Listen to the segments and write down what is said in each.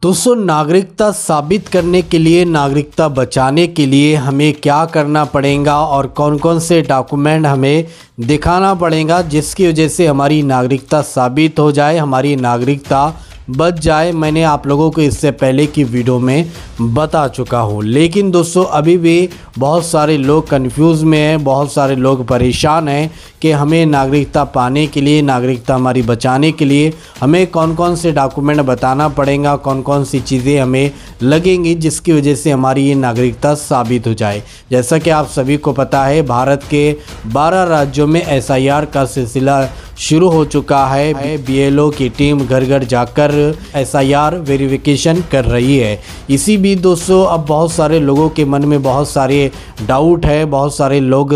दोस्तों, नागरिकता साबित करने के लिए, नागरिकता बचाने के लिए हमें क्या करना पड़ेगा और कौन कौन से डॉक्यूमेंट हमें दिखाना पड़ेगा जिसकी वजह से हमारी नागरिकता साबित हो जाए, हमारी नागरिकता बच जाए। मैंने आप लोगों को इससे पहले की वीडियो में बता चुका हूँ, लेकिन दोस्तों अभी भी बहुत सारे लोग कंफ्यूज में हैं, बहुत सारे लोग परेशान हैं कि हमें नागरिकता पाने के लिए, नागरिकता हमारी बचाने के लिए हमें कौन कौन से डॉक्यूमेंट बताना पड़ेगा, कौन कौन सी चीज़ें हमें लगेंगी जिसकी वजह से हमारी ये नागरिकता साबित हो जाए। जैसा कि आप सभी को पता है, भारत के 12 राज्यों में एसआईआर का सिलसिला शुरू हो चुका है। बीएलओ की टीम घर घर जाकर एसआईआर वेरिफिकेशन कर रही है। इसी बीच दोस्तों अब बहुत सारे लोगों के मन में बहुत सारे डाउट है, बहुत सारे लोग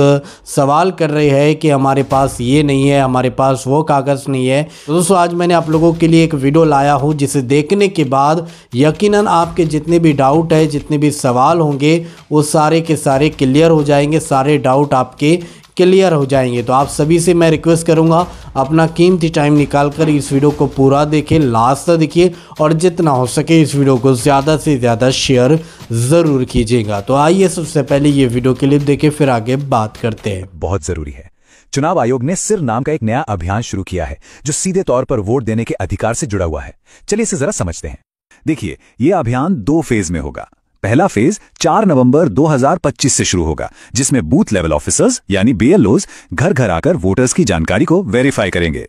सवाल कर रहे हैं कि हमारे पास ये नहीं है, हमारे पास वो कागज़ नहीं है। तो दोस्तों आज मैंने आप लोगों के लिए एक वीडियो लाया हूँ जिसे देखने के बाद यकीनन आपके जितने भी डाउट है, जितने भी सवाल होंगे वो सारे के सारे क्लियर हो जाएंगे, सारे डाउट आपके क्लियर हो जाएंगे। तो आप सभी से मैं रिक्वेस्ट करूंगा, अपना कीमती टाइम निकालकर इस वीडियो को पूरा देखिए, लास्ट तक देखिए और जितना हो सके इस वीडियो को ज़्यादा से ज़्यादा शेयर ज़रूर कीजिएगा। तो आइए सबसे पहले ये वीडियो क्लिप देखें, फिर आगे बात करते हैं। बहुत ज़रूरी है। चुनाव आयोग ने सिर नाम का एक नया अभियान शुरू किया है जो सीधे तौर पर वोट देने के अधिकार से जुड़ा हुआ है। चलिए इसे जरा समझते हैं। देखिए, यह अभियान 2 फेज में होगा। पहला फेज 4 नवंबर 2025 से शुरू होगा, जिसमें बूथ लेवल ऑफिसर्स यानी बीएलओज घर घर आकर वोटर्स की जानकारी को वेरीफाई करेंगे।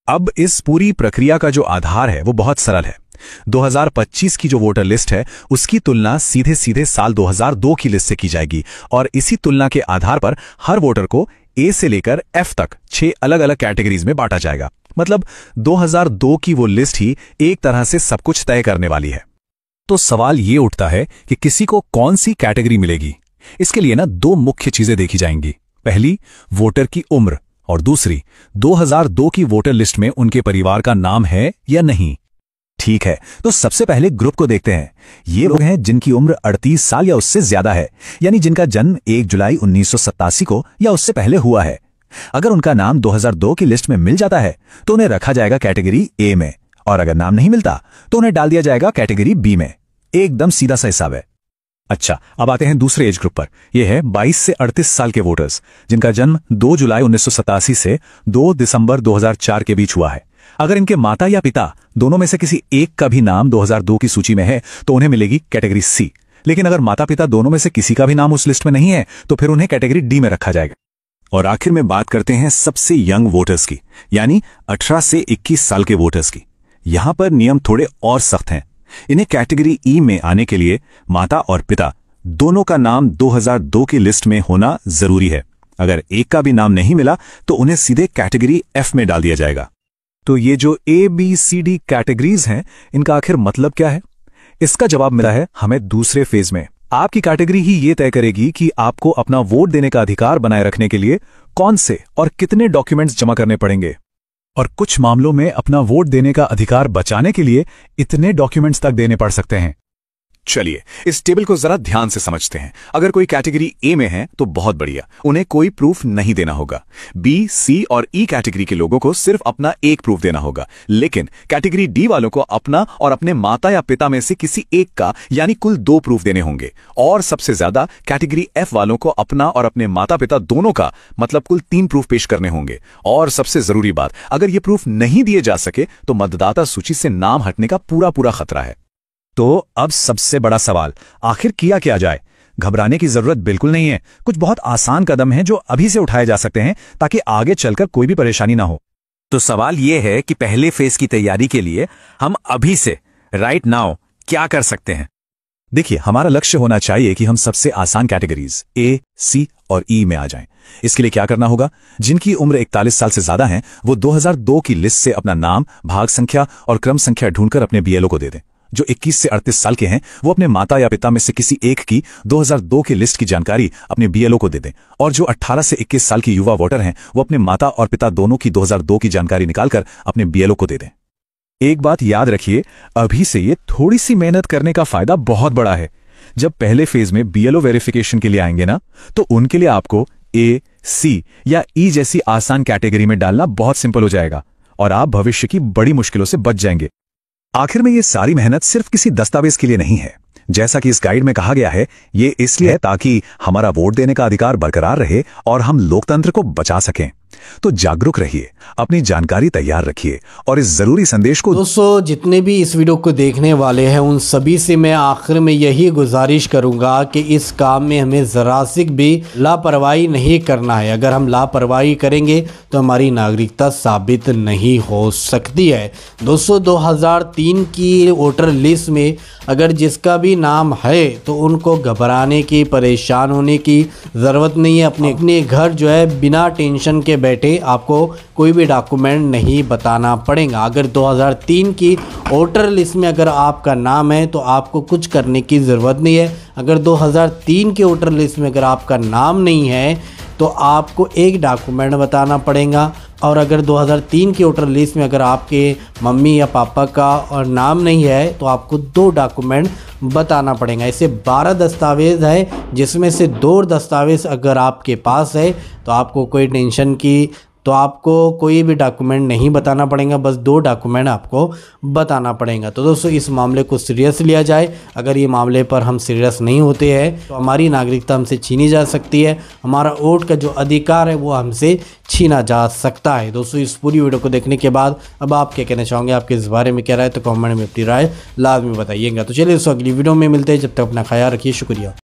अब इस पूरी प्रक्रिया का जो आधार है वो बहुत सरल है। 2025 की जो वोटर लिस्ट है उसकी तुलना सीधे सीधे साल 2002 की लिस्ट से की जाएगी और इसी तुलना के आधार पर हर वोटर को ए से लेकर एफ तक 6 अलग अलग कैटेगरीज में बांटा जाएगा। मतलब 2002 की वो लिस्ट ही एक तरह से सब कुछ तय करने वाली है। तो सवाल ये उठता है कि किसी को कौन सी कैटेगरी मिलेगी। इसके लिए 2 मुख्य चीजें देखी जाएंगी। पहली, वोटर की उम्र और दूसरी, 2002 की वोटर लिस्ट में उनके परिवार का नाम है या नहीं। ठीक है, तो सबसे पहले ग्रुप को देखते हैं। ये लोग हैं जिनकी उम्र 38 साल या उससे ज्यादा है, यानी जिनका जन्म 1 जुलाई 1987 को या उससे पहले हुआ है। अगर उनका नाम 2002 की लिस्ट में मिल जाता है तो उन्हें रखा जाएगा कैटेगरी ए में, और अगर नाम नहीं मिलता तो उन्हें डाल दिया जाएगा कैटेगरी बी में। एकदम सीधा सा हिसाब है। अच्छा, अब आते हैं दूसरे एज ग्रुप पर। यह है 22 से 38 साल के वोटर्स जिनका जन्म 2 जुलाई 1987 से 2 दिसंबर 2004 के बीच हुआ है। अगर इनके माता या पिता दोनों में से किसी एक का भी नाम 2002 की सूची में है तो उन्हें मिलेगी कैटेगरी सी। लेकिन अगर माता पिता दोनों में से किसी का भी नाम उस लिस्ट में नहीं है तो फिर उन्हें कैटेगरी डी में रखा जाएगा। और आखिर में बात करते हैं सबसे यंग वोटर्स की, यानी 18 से 21 साल के वोटर्स की। यहां पर नियम थोड़े और सख्त हैं। इन्हें कैटेगरी ई में आने के लिए माता और पिता दोनों का नाम 2002 की लिस्ट में होना जरूरी है। अगर एक का भी नाम नहीं मिला तो उन्हें सीधे कैटेगरी एफ में डाल दिया जाएगा। तो ये जो A B C D categories हैं, इनका आखिर मतलब क्या है? इसका जवाब मिला है हमें दूसरे फेज में। आपकी कैटेगरी ही ये तय करेगी कि आपको अपना वोट देने का अधिकार बनाए रखने के लिए कौन से और कितने डॉक्यूमेंट्स जमा करने पड़ेंगे, और कुछ मामलों में अपना वोट देने का अधिकार बचाने के लिए इतने डॉक्यूमेंट्स तक देने पड़ सकते हैं। चलिए इस टेबल को जरा ध्यान से समझते हैं। अगर कोई कैटेगरी ए में है तो बहुत बढ़िया, उन्हें कोई प्रूफ नहीं देना होगा। बी, सी और ई कैटेगरी के लोगों को सिर्फ अपना एक प्रूफ देना होगा। लेकिन कैटेगरी डी वालों को अपना और अपने माता या पिता में से किसी एक का, यानी कुल 2 प्रूफ देने होंगे। और सबसे ज्यादा कैटेगरी एफ वालों को अपना और अपने माता पिता दोनों का, मतलब कुल 3 प्रूफ पेश करने होंगे। और सबसे जरूरी बात, अगर ये प्रूफ नहीं दिए जा सके तो मतदाता सूची से नाम हटने का पूरा खतरा है। तो अब सबसे बड़ा सवाल, आखिर किया क्या जाए? घबराने की जरूरत बिल्कुल नहीं है। कुछ बहुत आसान कदम हैं जो अभी से उठाए जा सकते हैं ताकि आगे चलकर कोई भी परेशानी ना हो। तो सवाल यह है कि पहले फेज की तैयारी के लिए हम अभी से, राइट नाउ, क्या कर सकते हैं? देखिए, हमारा लक्ष्य होना चाहिए कि हम सबसे आसान कैटेगरीज ए, सी और ई में आ जाएं। इसके लिए क्या करना होगा? जिनकी उम्र 41 साल से ज्यादा है वो 2002 की लिस्ट से अपना नाम, भाग संख्या और क्रम संख्या ढूंढकर अपने बीएलओ को दे दें। जो 21 से 38 साल के हैं वो अपने माता या पिता में से किसी एक की 2002 की लिस्ट की जानकारी अपने बीएलओ को दे दें। और जो 18 से 21 साल की युवा वोटर हैं वो अपने माता और पिता दोनों की 2002 की जानकारी निकालकर अपने बीएलओ को दे दें। एक बात याद रखिए, अभी से ये थोड़ी सी मेहनत करने का फायदा बहुत बड़ा है। जब पहले फेज में बीएलओ वेरिफिकेशन के लिए आएंगे ना, तो उनके लिए आपको ए, सी या ई जैसी आसान कैटेगरी में डालना बहुत सिंपल हो जाएगा और आप भविष्य की बड़ी मुश्किलों से बच जाएंगे। आखिर में ये सारी मेहनत सिर्फ किसी दस्तावेज के लिए नहीं है। जैसा कि इस गाइड में कहा गया है, ये इसलिए है ताकि हमारा वोट देने का अधिकार बरकरार रहे और हम लोकतंत्र को बचा सकें। तो जागरूक रहिए, अपनी जानकारी तैयार रखिए और इस जरूरी संदेश को दोस्तों जितने भी इस वीडियो को देखने वाले हैं उन सभी से मैं आखिर में यही गुजारिश करूंगा कि इस काम में हमें ज़रा सी भी लापरवाही नहीं करना है। अगर हम लापरवाही करेंगे तो हमारी नागरिकता साबित नहीं हो सकती है। दोस्तों 2003 की वोटर लिस्ट में अगर जिसका भी नाम है तो उनको घबराने की, परेशान होने की ज़रूरत नहीं है। अपने घर जो है बिना टेंशन के बैठे आपको कोई भी डॉक्यूमेंट नहीं बताना पड़ेगा। अगर 2003 की वोटर लिस्ट में अगर आपका नाम है तो आपको कुछ करने की ज़रूरत नहीं है। अगर 2003 के वोटर लिस्ट में अगर आपका नाम नहीं है तो आपको एक डॉक्यूमेंट बताना पड़ेगा। और अगर 2003 की वोटर लिस्ट में अगर आपके मम्मी या पापा का और नाम नहीं है तो आपको 2 डॉक्यूमेंट बताना पड़ेगा। ऐसे 12 दस्तावेज़ है जिसमें से 2 दस्तावेज़ अगर आपके पास है तो आपको कोई टेंशन की, तो आपको कोई भी डॉक्यूमेंट नहीं बताना पड़ेगा, बस 2 डॉक्यूमेंट आपको बताना पड़ेगा। तो दोस्तों इस मामले को सीरियस लिया जाए। अगर ये मामले पर हम सीरियस नहीं होते हैं तो हमारी नागरिकता हमसे छीनी जा सकती है, हमारा वोट का जो अधिकार है वो हमसे छीना जा सकता है। दोस्तों इस पूरी वीडियो को देखने के बाद अब आप क्या कहना चाहोगे, आपके इस बारे में क्या राय, तो कमेंट में अपनी राय लाजमी बताइएगा। तो चलिए दोस्तों अगली वीडियो में मिलते हैं, जब तक अपना ख्याल रखिए, शुक्रिया।